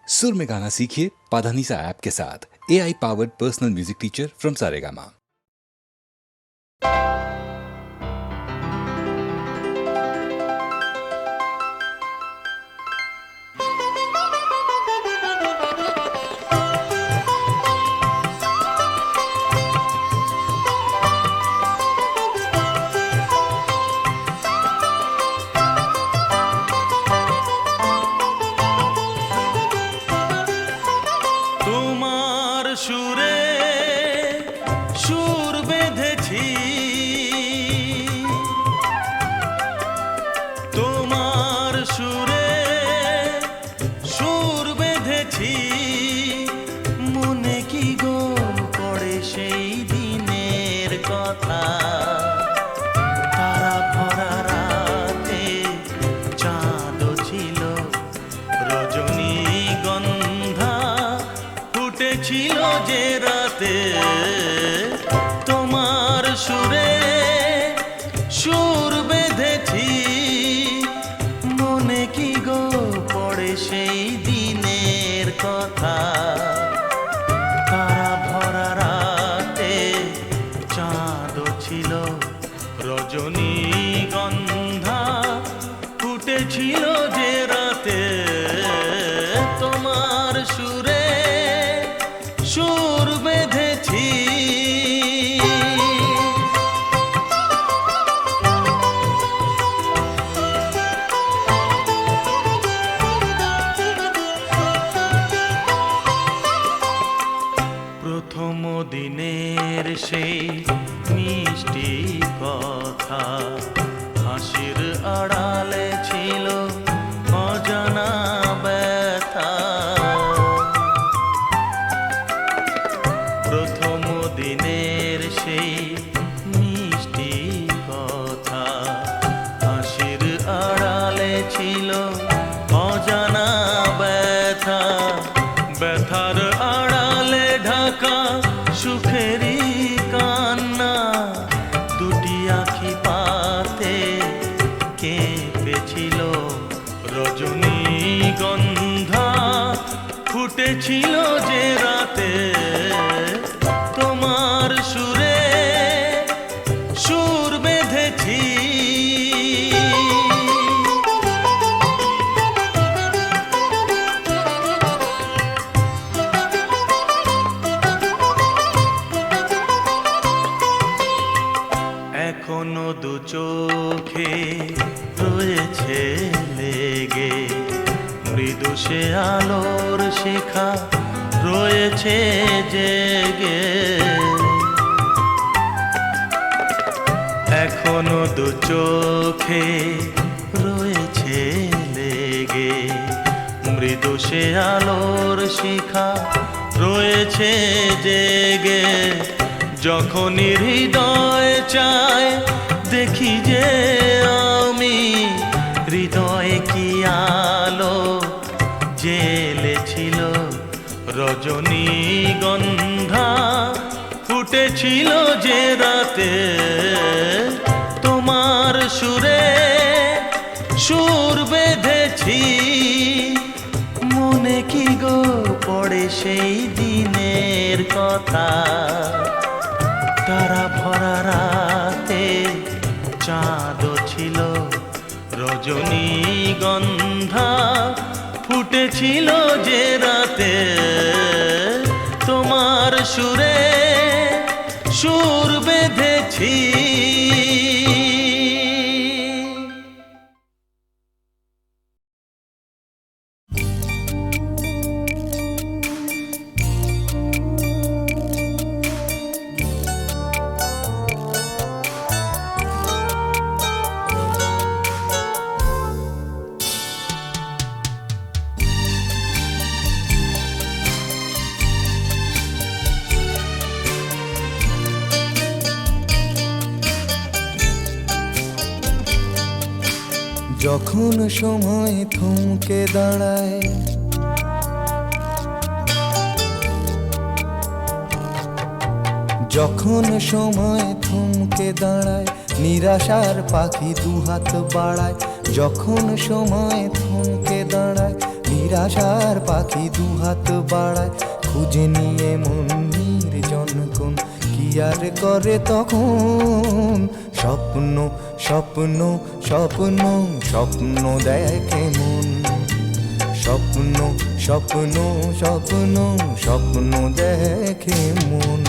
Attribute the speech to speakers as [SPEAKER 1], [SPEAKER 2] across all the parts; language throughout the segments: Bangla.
[SPEAKER 1] सुर में गाना सीखिए पाधानीसा ऐप के साथ। AI powered personal music teacher from Saregama.
[SPEAKER 2] যখনই হৃদয় চায় দেখি যে আমি হৃদয়ে কি আলো জ্বেলেছিল রজনীগন্ধা ফুটেছিল যে রাতে তোমার সুরে সুর বেঁধেছি মনে কি গো পড়ে সেই দিনের কথা তারা ভরা রাতে চাঁদ ছিল রজনীগন্ধা ফুটেছিল যে রাতে তোমার সুরে সুর বেঁধেছি।
[SPEAKER 3] যখন সময় থমকে দাঁড়ায় যখন সময় থমকে দাঁড়ায় নিরাশার পাখি দুহাত বাড়ায় যখন সময় থমকে দাঁড়ায় নিরাশার পাখি দুহাত বাড়ায়, খুঁজে নিয়ে মন নির্জন কোন, কি আর করে তখন। স্বপ্ন স্বপ্ন স্বপ্ন স্বপ্ন দেখে মন, স্বপ্ন স্বপ্ন স্বপ্ন স্বপ্ন দেখে মন।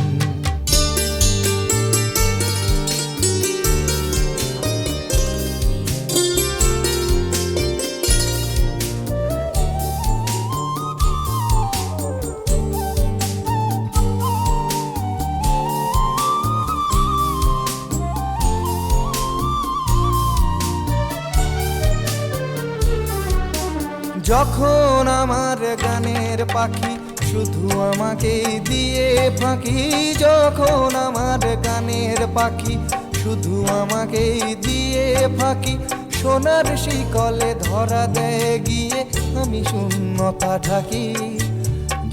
[SPEAKER 3] যখন আমার গানের পাখি শুধু আমাকে দিয়ে ফাঁকি, যখন আমার গানের পাখি শুধু আমাকে দিয়ে ফাঁকি, সোনার শিকলে ধরা দেয় গিয়ে আমি শূন্যতা ঢাকি।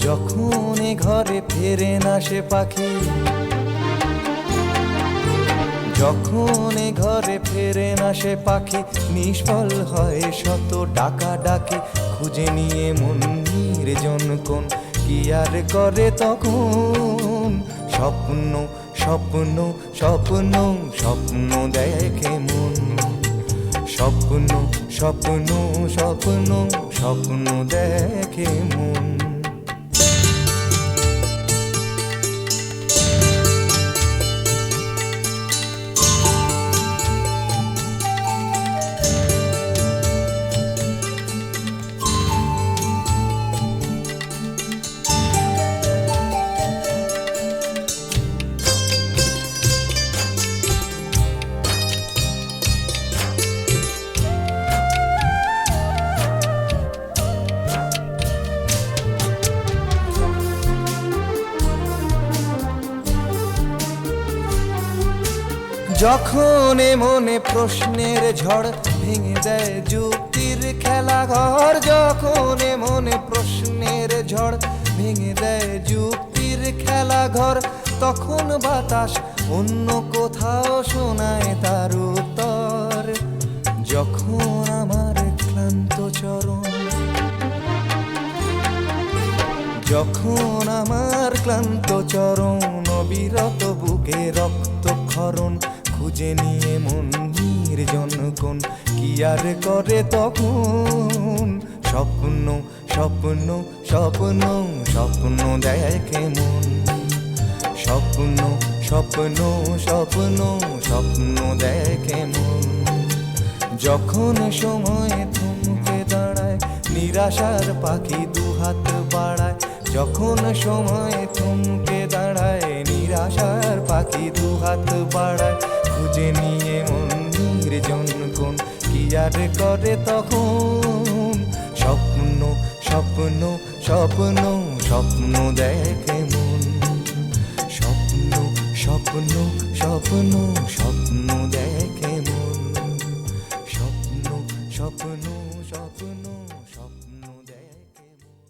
[SPEAKER 3] যখন এ ঘরে ফেরে না সে পাখি, যখন এ ঘরে ফেরে না সে পাখি, নিষ্ফল হয় শত ডাকা ডাকি, খুঁজে নিয়ে মন নির্জন কোন, কি আর করে তখন। স্বপ্ন স্বপ্ন স্বপ্ন স্বপ্ন দেখে মন, স্বপ্ন স্বপ্ন স্বপ্ন স্বপ্ন দেখে মন। যখন এ মনে প্রশ্নের ঝড় ভেঙে দেয় যুক্তির খেলাঘর, যখন এ মনে প্রশ্নের ঝড় ভেঙে দেয় যুক্তির খেলাঘর, তখন বাতাস অন্য কোথাও শোনায় তার উত্তর। যখন আমার ক্লান্ত চরণ, যখন আমার ক্লান্ত চরণ, অবিরত বুকে রক্তক্ষরণ, খুঁজে নিয়ে মন নির্জন কোন, কি আর করে তখন। স্বপ্ন স্বপ্ন স্বপ্ন স্বপ্ন দেখে মন, স্বপ্ন স্বপ্ন স্বপ্ন স্বপ্ন দেখে মন। যখন সময় থমকে দাঁড়ায়, নিরাশার পাখি দুহাত বাড়ায়, যখন সময় থমকে দাঁড়ায়, নিরাশার পাখি দুহাত বাড়ায়, খুঁজে নিয়ে মন নির্জন কোন, কি আর করে তখন। স্বপ্ন স্বপ্ন স্বপ্ন স্বপ্ন দেখে মন, স্বপ্ন স্বপ্ন স্বপ্ন স্বপ্ন দেখে মন, স্বপ্ন স্বপ্ন স্বপ্ন স্বপ্ন দেখে মন।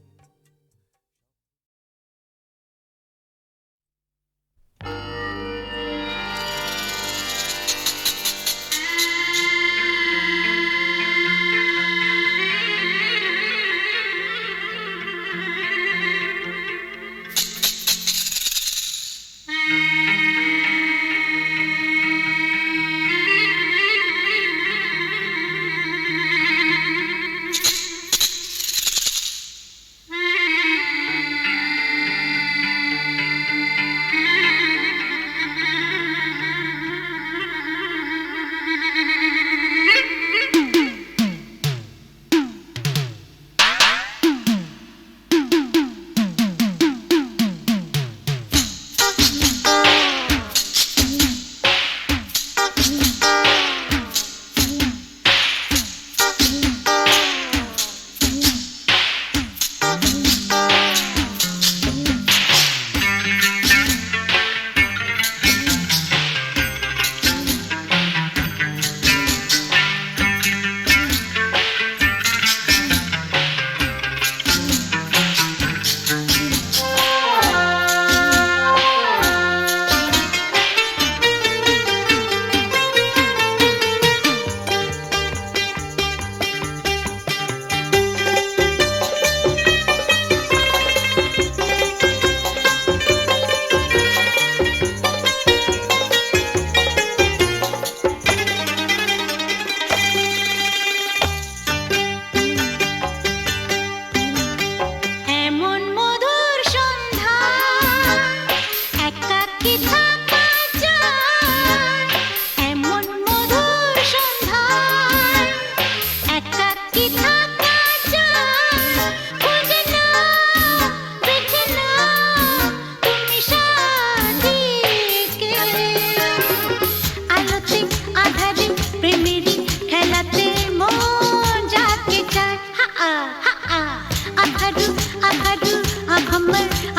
[SPEAKER 4] আহারু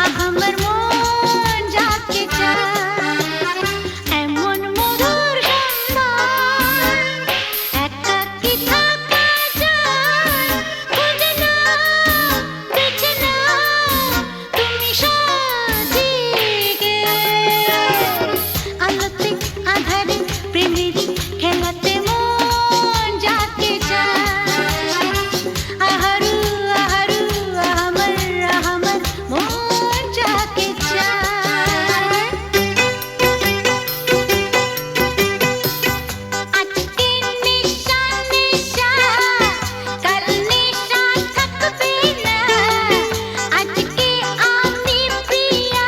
[SPEAKER 4] আহামার মন যাকে চায় এমন মধুর সন্ধ্যায় একাকী থাকা যায় খুঁজে নাও বেছে নাও তুমি সাথীকে আলোতে আঁধারে প্রেমেরই খেলাতে মন যাকে চায় আহারু আহামার মন যাকে চায় আজকে নিশা কাল নিশা থাকবে না আজকে আমি প্রিয়া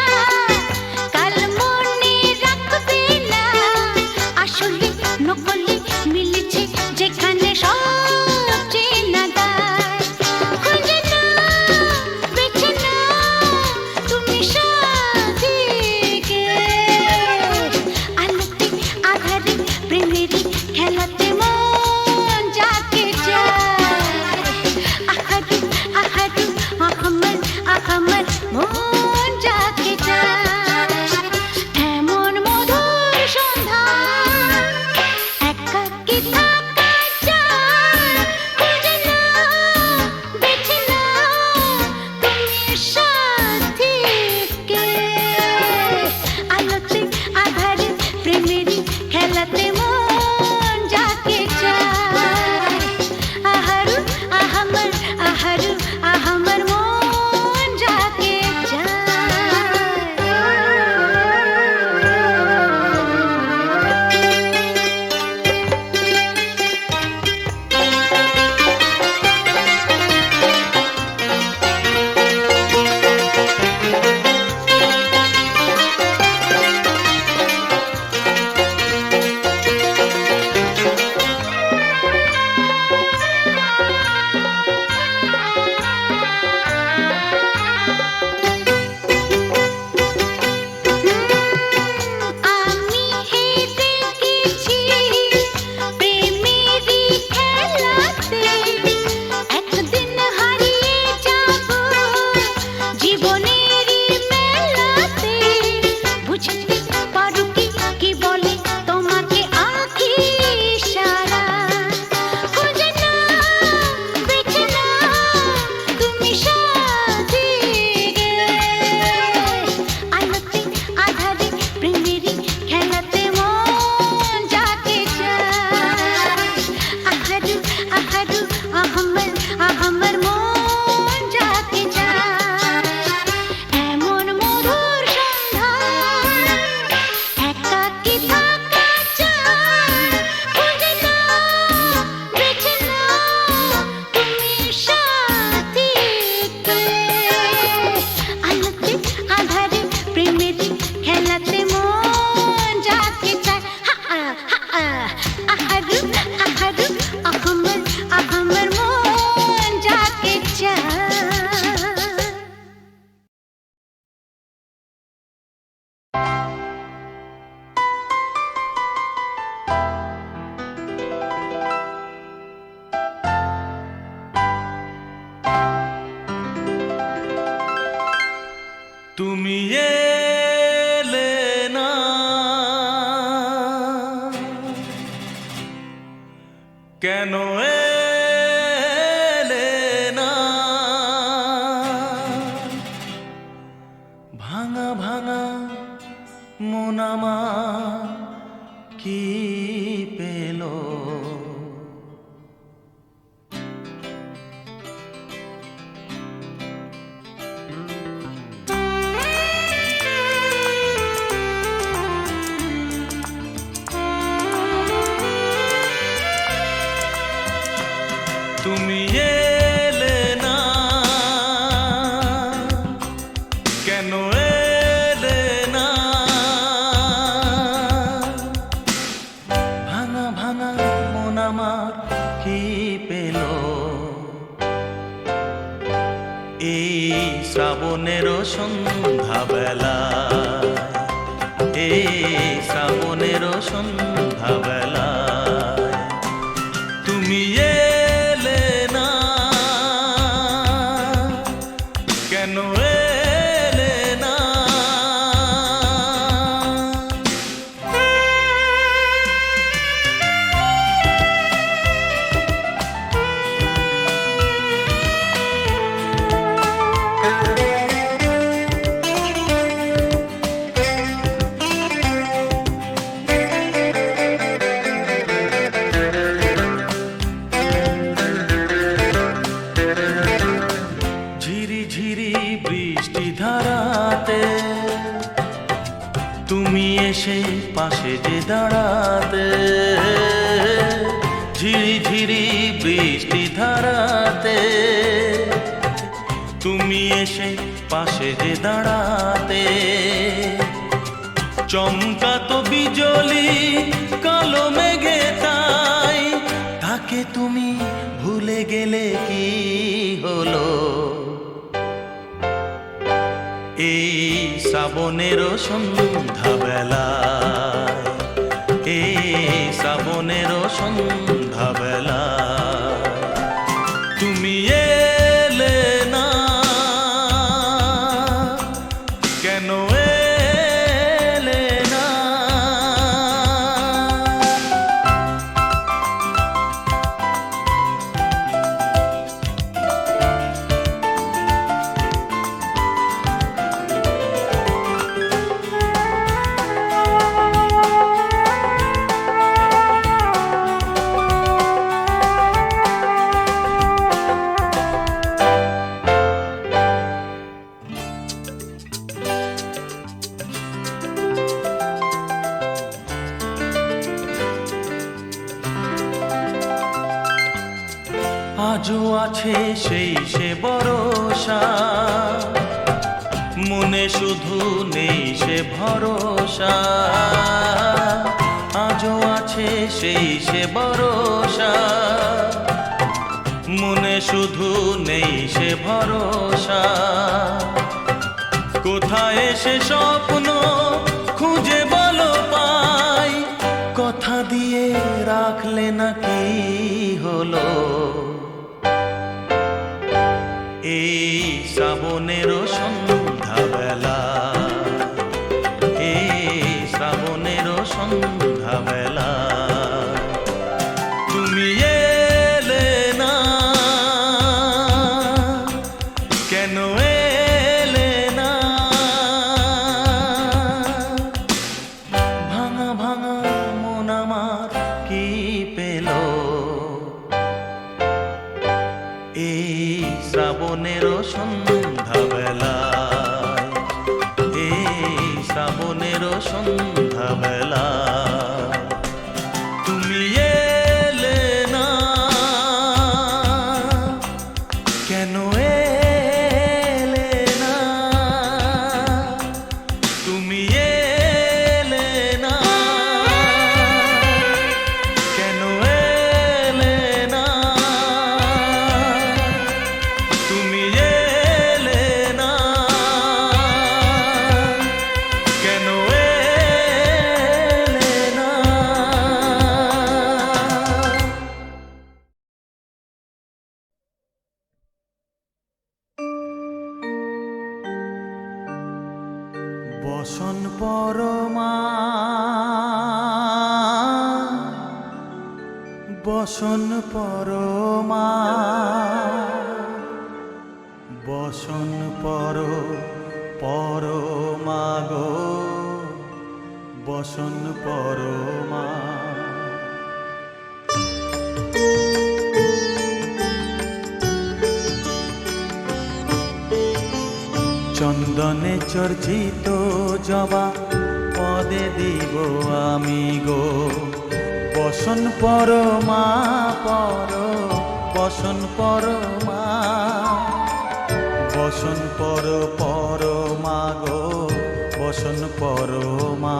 [SPEAKER 4] কাল মনে রাখবে না আসলে নকলে মিলেছে যেখানে সব চেনা দায় খুঁজে নাও বেছে নাও তুমি সাথীকে আলোতে আধারে প্রেমেরই খেলাতে মন যাকে চায় আহারু আহামার মন যাকে চায় এমন মধুর সন্ধ্যায় একাকী থাকা যায় খুঁজে নাও বেছে নাও তুমি সাথীকে আলোতে আধারে প্রেমেরই খেলাতে মন যাকে চায় আহারু আহামার মন যাকে আমি হেরে গেছি প্রেমেরই খেলাতে একদিন হারিয়ে যাব জীবনেরই মেলাতে বুঝতে পারো কি বলে তোমাকে আঁখি ইশারা খুঁজে নাও বেছে নাও তুমি সাথীকে আলোতে আধারে প্রেমেরই খেলাতে মন যাকে চায় আহারু আহামার মন যাকে চায় এমন মধুর সন্ধ্যায় একাকী থাকা যায় খুঁজে নাও বেছে নাও তুমি সাথীকে আলোতে আধারে প্রেমেরই খেলাতে মন যাকে চায় আহারু আহামার মন যাকে চায়
[SPEAKER 2] তুমি এলে না কেন এলে না ভাঙা ভাঙা মন আমার কি পেল তুমি এলে না কেন এলে না ভাঙা ভাঙা মন আমার কি পেল এই শ্রাবণের সন্ধ্যাবেলা এই শ্রাবণের সন্ধ্যাবেলা তুমি এলে না
[SPEAKER 3] কেন এলে না? ঝিরি ঝিরি বৃষ্টি ধারাতে তুমি এসে পাশে যে দাঁড়াতে, ঝিরি ঝিরি বৃষ্টি ধারাতে তুমি এসে পাশে যে দাঁড়াতে, চমকাতো বিজলি কালো মেঘে তাই, তাকে তুমি ভুলে গেলে কি হলো? এই শ্রাবণের সন্ধ্যা বেলায়, এই শ্রাবণের সন্ধ্যা বেলায় তুমি এলে না, কেন এলে না? আজও আছে সেই সে ভরসা, মনে শুধু নেই সে ভরসা, আজও আছে সেই সে ভরসা, মনে শুধু নেই সে ভরসা। কোথায় সে স্বপ্ন খুঁজে বলো পাই, কথা দিয়ে রাখলে না কি হলো? এই শ্রাবণের সন্ধ্যা বেলা, এই শ্রাবণের সন্ধ্যা বেলা তুমি এলে না, কেন এলে না? ভাঙা ভাঙা মন আমার কি পেল? এই শ্রাবণের সন্ধ্যা বেলায়, এই শ্রাবণের সন্ধ্যা বেলায় তুমি এলে না, কেন এলে না? তুমি এলে না, কেন এলে না? তুমি এলে না, কেন এলে না? বসন পরমা, বসন পরমা, বসন পরমা গো, বসন পরমা। চন্দনে চর্চিত জবা পদে দিব আমি গো, বসন পরমা বসন পরমা, বসন পরমা গো, বসন পরমা।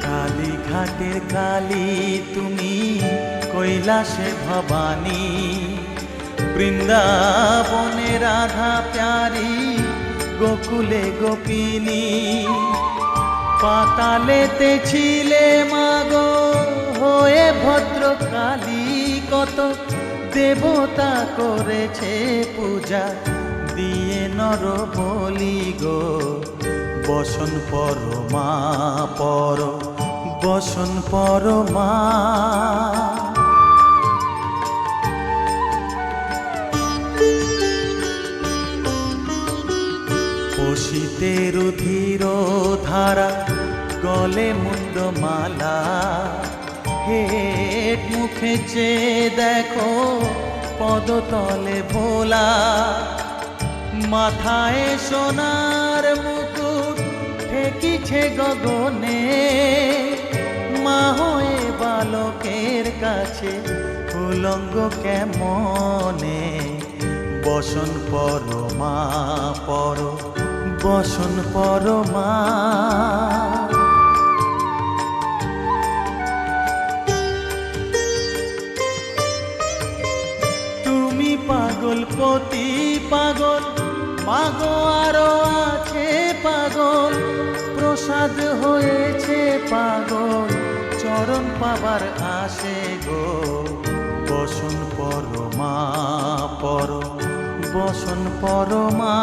[SPEAKER 3] কালীঘাটের কালী তুমি, কৈলাসে ভবানী, বৃন্দাবনে রাধা প্যারি, গোকুলে গোপিনী, পাতালেতে ছিলে মাগো হয়ে
[SPEAKER 2] ভদ্রকালী কত দেবতা করেছে পূজা দিয়ে নর বলি গো বসন পরমা পর বসন পরমা পশিতে রুধির ধারা গলে মুন্ড মালা হেট মুখে চেয়ে দেখো পদতলে ভোলা মাথায় সোনার মুকুট ঠেকিছে গগনে মা হয়ে বালকের কাছে উলঙ্গ কেমনে বসন পরমা পর বসন পরমা তুমি পাগল পতি পাগল মাগো আরো আছে পাগল প্রসাদ হয়েছে পাগল চরণ পাবার আসে গো বসন পরমা পর বসন পরমা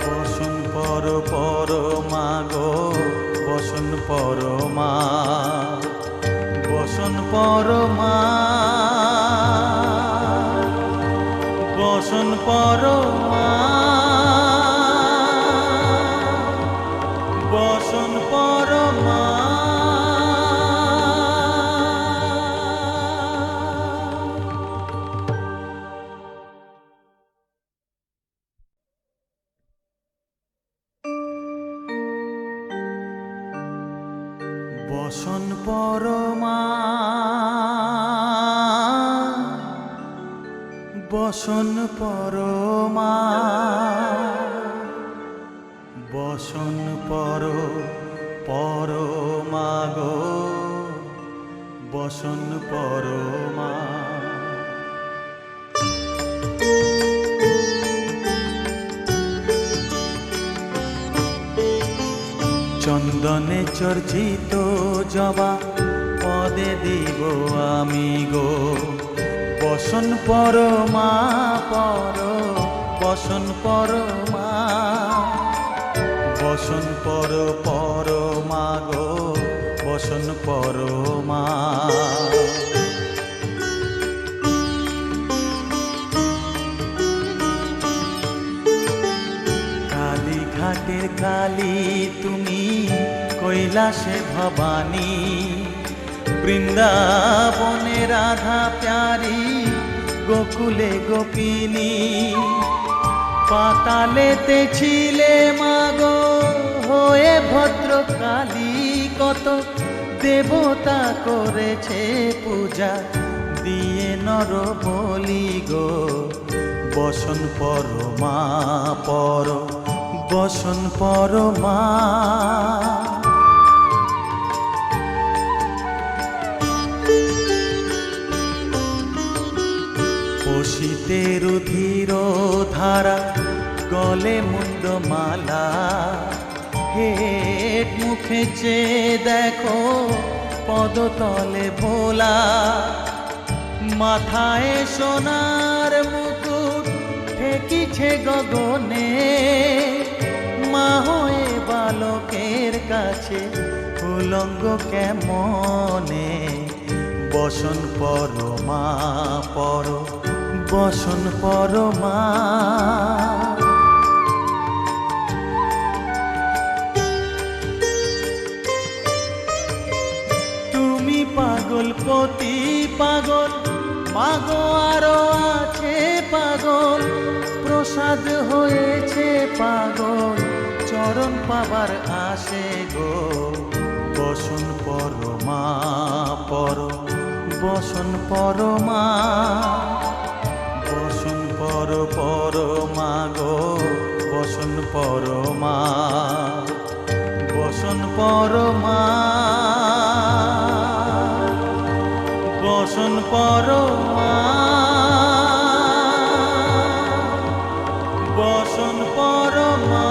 [SPEAKER 2] বসন পর পরমা গো বসন পরমা বসন পরমা বসন পরমা বসন পরমা বসন পরমা বসন পরমা বসন পর পরমা গো বসন পরমা চন্দনে চর্চিত জবা পদে দিব আমি গো বসন পরমা পর বসন পরমা বসন পর পরমা গো বসন পরমা কালীঘাটের কালী তুমি কৈলাসে ভবানী বৃন্দাবনে রাধা প্যারি গোকুলে গোপিনী পাতালেতে ছিলে মাগো হয়ে ভদ্রকালী কত দেবতা করেছে পূজা দিয়ে নর বলি গো বসন পরমা পর বসন পরমা পশিতে রুধির ধারা গলে মুন্ড মালা হেট মুখে চেয়ে দেখো পদতলে ভোলা মাথায় সোনার মুকুট ঠেকিছে গগনে মা হয়ে বালকের কাছে উলঙ্গ কেমনে বসন পরমা পর বসন পরমা তুমি পাগল পতি পাগল মাগো আরো আছে পাগল প্রসাদ হয়েছে পাগল চরণ পাবার আসে গো বসন পরমা পর বসন পরমা বসন পর পরমা গো বসন পরমা বসন পরমা বসন পরমা বসন পরমা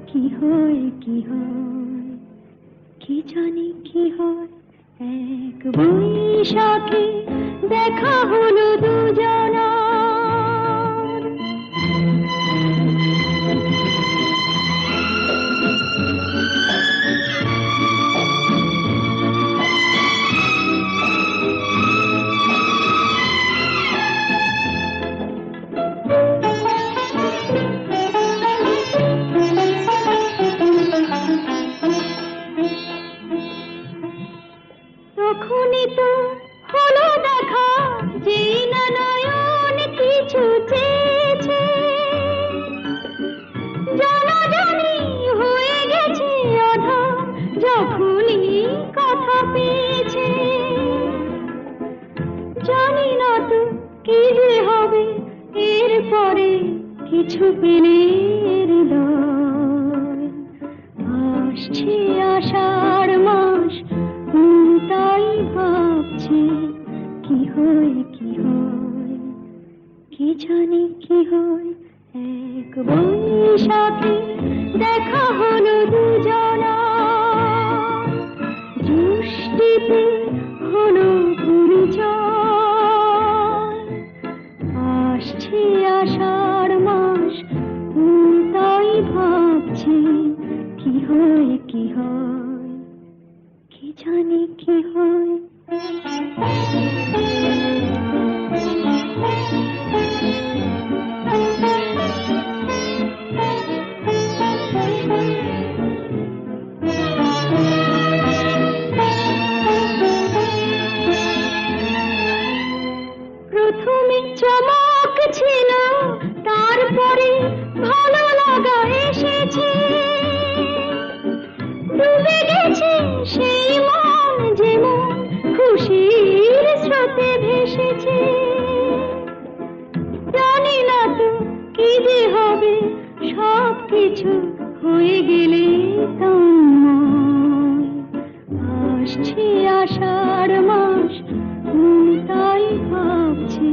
[SPEAKER 4] কি হয় কি হয়, কি জানি কি হয়। এক বৈশাখে দেখা হলো দুজনার। তখনই তো হলো দেখা, যেই না নয়ন কিছু চেয়েছে, জানাজানি হয়ে গেছে আধা, যখনই কথা পেয়েছে। জানি না তো কি যে হবে এরপরে, কিছু পেলে হৃদয়। আসছে আষাঢ় মাস, তাই ভাবছি কি হয় কি হয়, কি জানি কি হয়। এক বৈশাখে দেখা হলো দুজনার, জুষ্টিতে হলো পরিচয়। আসছে আষাঢ় মাস, তাই ভাবছি কি হয় কি হয়, কি জানি কি হয়। প্রথমে চমক ছিল, তারপরে ভালো লাগা এসেছে। ডুবে গেছে সেই মন, যেমন খুশির স্রোতে ভেসেছে। জানি না তো কি যে হবে, সব কিছু হয়ে গেলে তন্ময়। আসছে আষাঢ় মাস, তাই ভাবছি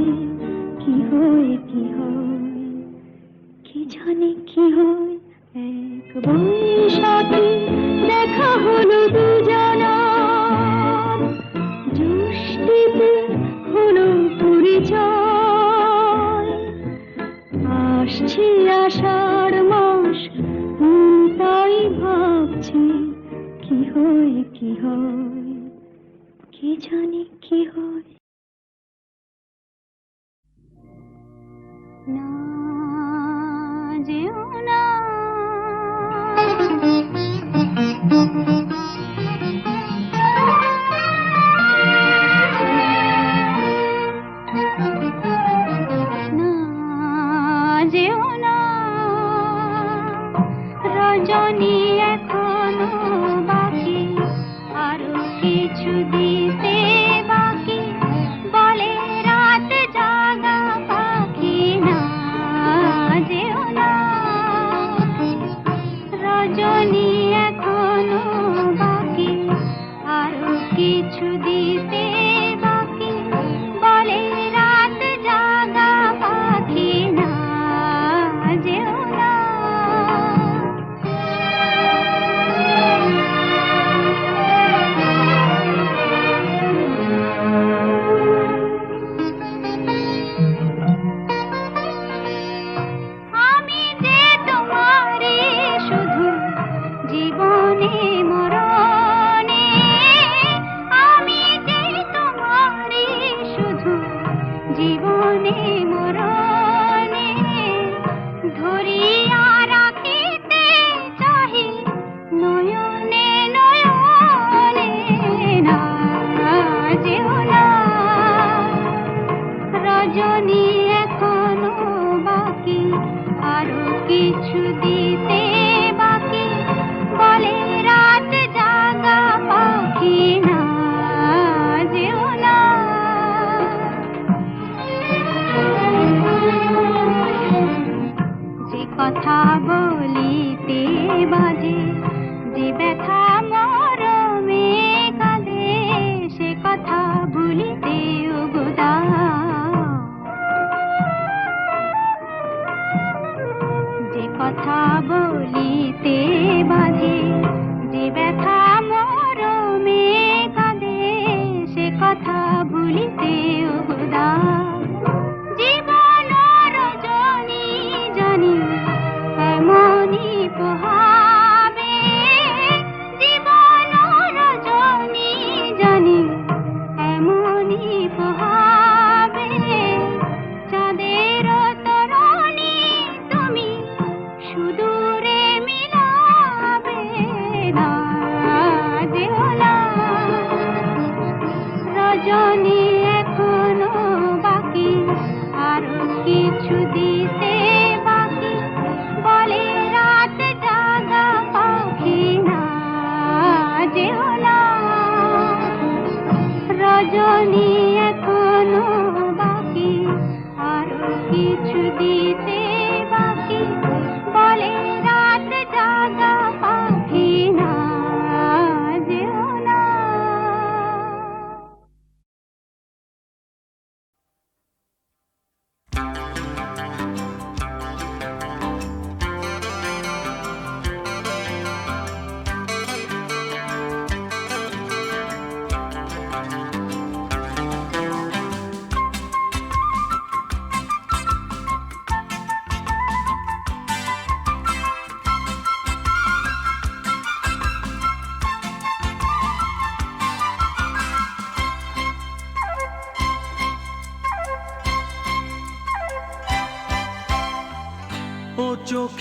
[SPEAKER 4] কি হয় কি হয়, কি জানি কি হয়। এক বৈশাখে দেখা হলো দুজনার, জুষ্টিতে হলো পরিচয়। আসছে আষাঢ় মাস, তাই ভাবছি কি হয় কি হয়, কি জানি কি হয়। না যেও না, না যেও না, রজনী এখনো বাকি, আরো কিছু দিতে বাকি, বলে রাত জাগা পাখি। না যেও না, রজনী এখনো বাকি, আরো কিছু দিতে বাকি, বলে রাত জাগা পাখি। না যেও না।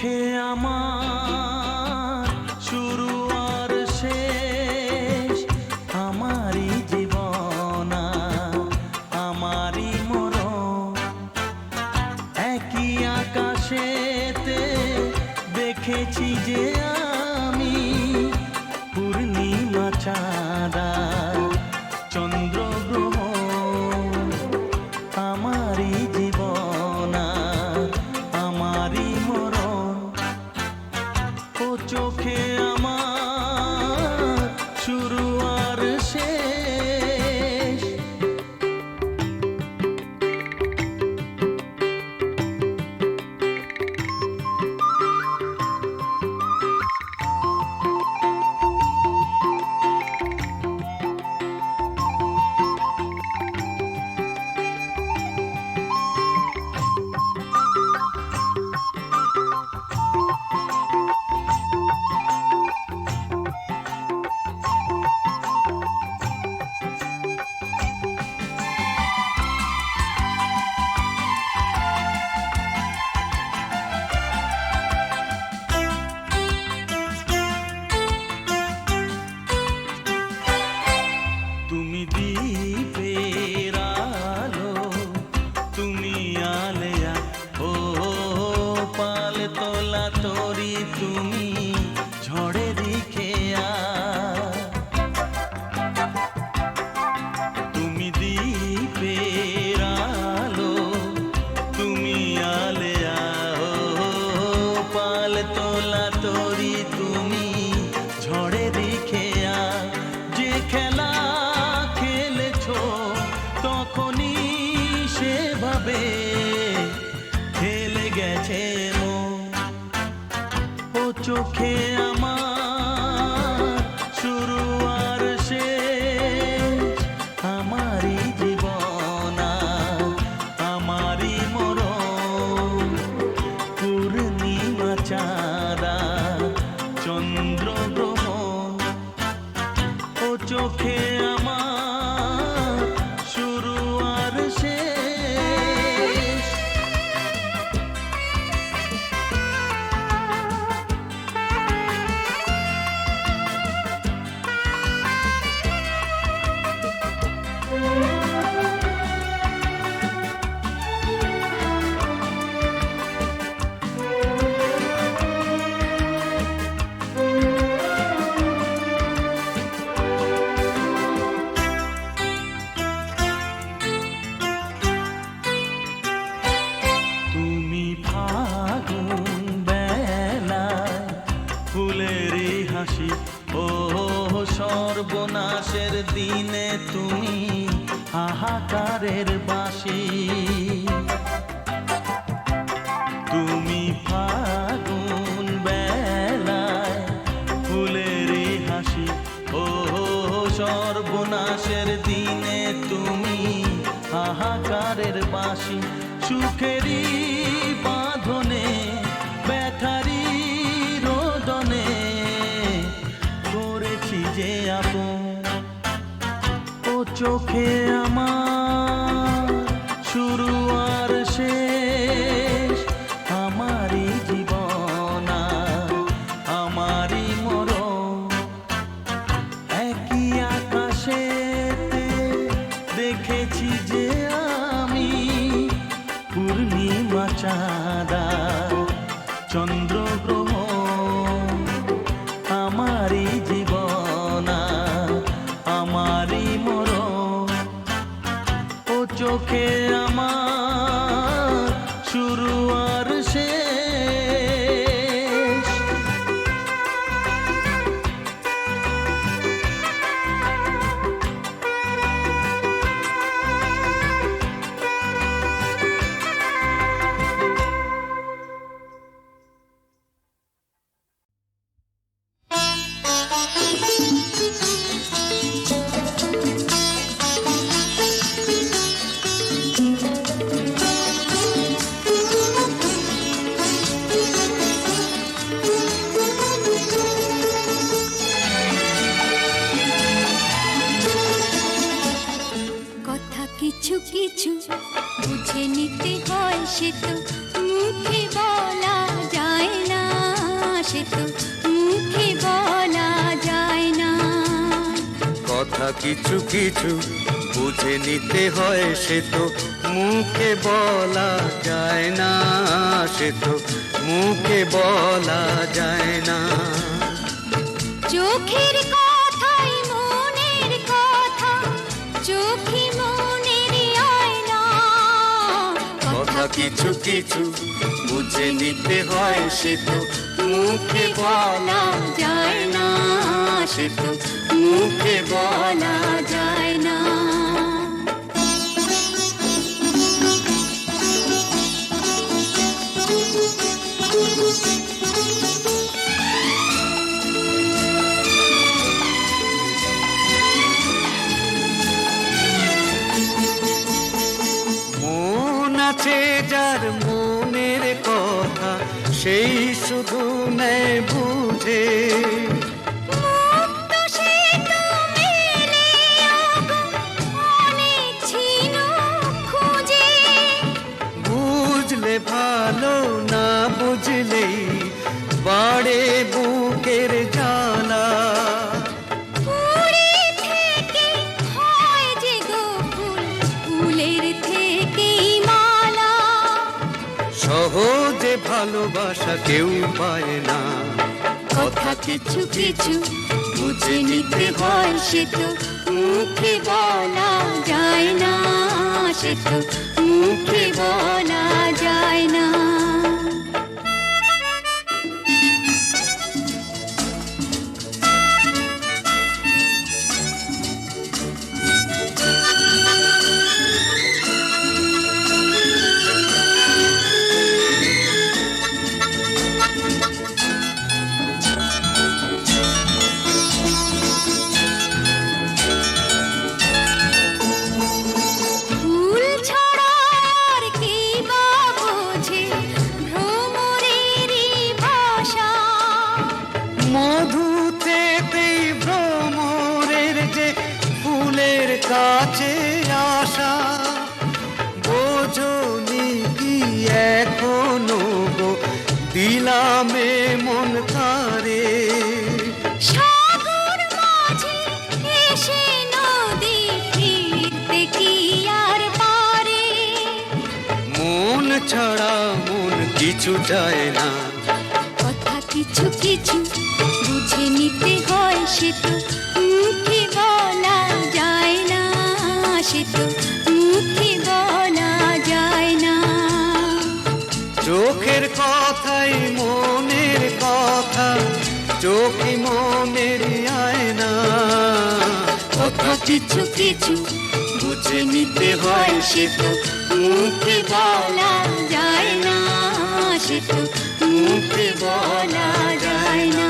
[SPEAKER 2] চোখে আমার শুরু আর শেষ, আমারই জীবন আমারই মরণ। একই আকাশেতে দেখেছি যে আমি পূর্ণিমা চাঁদা চন্দ্র গ্রহ, আমারই জীবন আমারই মরণ। ও চোখে আমার শুরু আর শেষ। তুমি দীপের আলো, তুমি আলেয়া ও পাল তোলা তরি, তুমি ঝড়ে দিখেয়া। তুমি দীপের আলো, তুমি আলেয়া ও পাল তোলা তরি, তুমি ঝড়ে দিখেয়া। যে খেলা খেলেছো তখনই সেভাবে খেলে গেছে মন। ও চোখে আমার শুরু আর শেষ, আমারই জীবন আমারই মরণ। পূর্ণিমা চাঁদা চন্দ্র গ্রহণ, ও চোখে আমার শুরু আর শেষ। তুমি ফাগুন বেলায় ফুলেরই হাসি, ও সর্বনাশের দিনে তুমি হাহাকারের বাঁশি। তুমি ফাগুন বেলায় ফুলেরই হাসি, ও সর্বনাশের দিনে তুমি হাহাকারের বাঁশি। সুখেরই বাঁধনে ব্যথারি রোদনে করেছি যে আপন। ও চোখে আমার শুরু আর শেষ, আমারই জীবন আমারই মরণ। একই আকাশেতে দেখেছি যে আমি পূর্ণিমা চাঁদা চন্দ্র গ্রহণ, আমারই জীবন আমারই মরণ। ও চোখে আমার শুরু আর শেষ।
[SPEAKER 4] কিছু কিছু বুঝে নিতে হয়, সে তো মুখে বলা যায় না।
[SPEAKER 3] কথা কিছু কিছু বুঝে নিতে হয়, সে তো মুখে বলা যায় না, সে তো মুখে বলা যায় না।
[SPEAKER 4] চোখের কথাই মনের কথা, চোখে মনের আয়না।
[SPEAKER 3] কথা কিছু কিছু বুঝে নিতে হয়, সে তো মুখে বলা যায় না, সে তো মুখে বলা যায় না। মন আছে যার মনের কথা, সেই শুধু নেয় বুঝে।
[SPEAKER 4] মুক্ত সে তো মেলে অনেক ছিল খুঁজে।
[SPEAKER 3] বুঝলে ভালো, না বুঝলেই বাড়ে বুকের জ্বালা।
[SPEAKER 4] ফুলে থেকে হয় যে গো ফুল, ফুলের থেকেই মালা।
[SPEAKER 3] সহজে ভালোবাসা কেউ পায় না।
[SPEAKER 4] কথা কিছু কিছু বুঝে নিতে হয়, সে তো মুখে বলা যায় না, সে তো মুখে বলা যায় না। ফুল ছাড়া আর কি বা বোঝে ভ্রমরেরই ভাষা।
[SPEAKER 3] মধুতে ভ্রমরের যে ফুলের কাছে আসা। বোঝনি কি এখনো গো দিলামে মন তারে।
[SPEAKER 4] সাগর মাঝে এসে নদী ফিরতে কি আর পারে।
[SPEAKER 3] মন ছাড়া মন কিছু যায় না।
[SPEAKER 4] কথা কিছু কিছু বুঝে নিতে হয়, সে তো মুখে বলা যায় না, সে তো মুখে বলা যায় না।
[SPEAKER 3] চোখের কথাই মনের কথা, চোখে মনের আয়না।
[SPEAKER 4] কথা কিছু কিছু বুঝে নিতে হয়, সে তো মুখে বলা যায় না, সে তো মুখে বলা যায় না।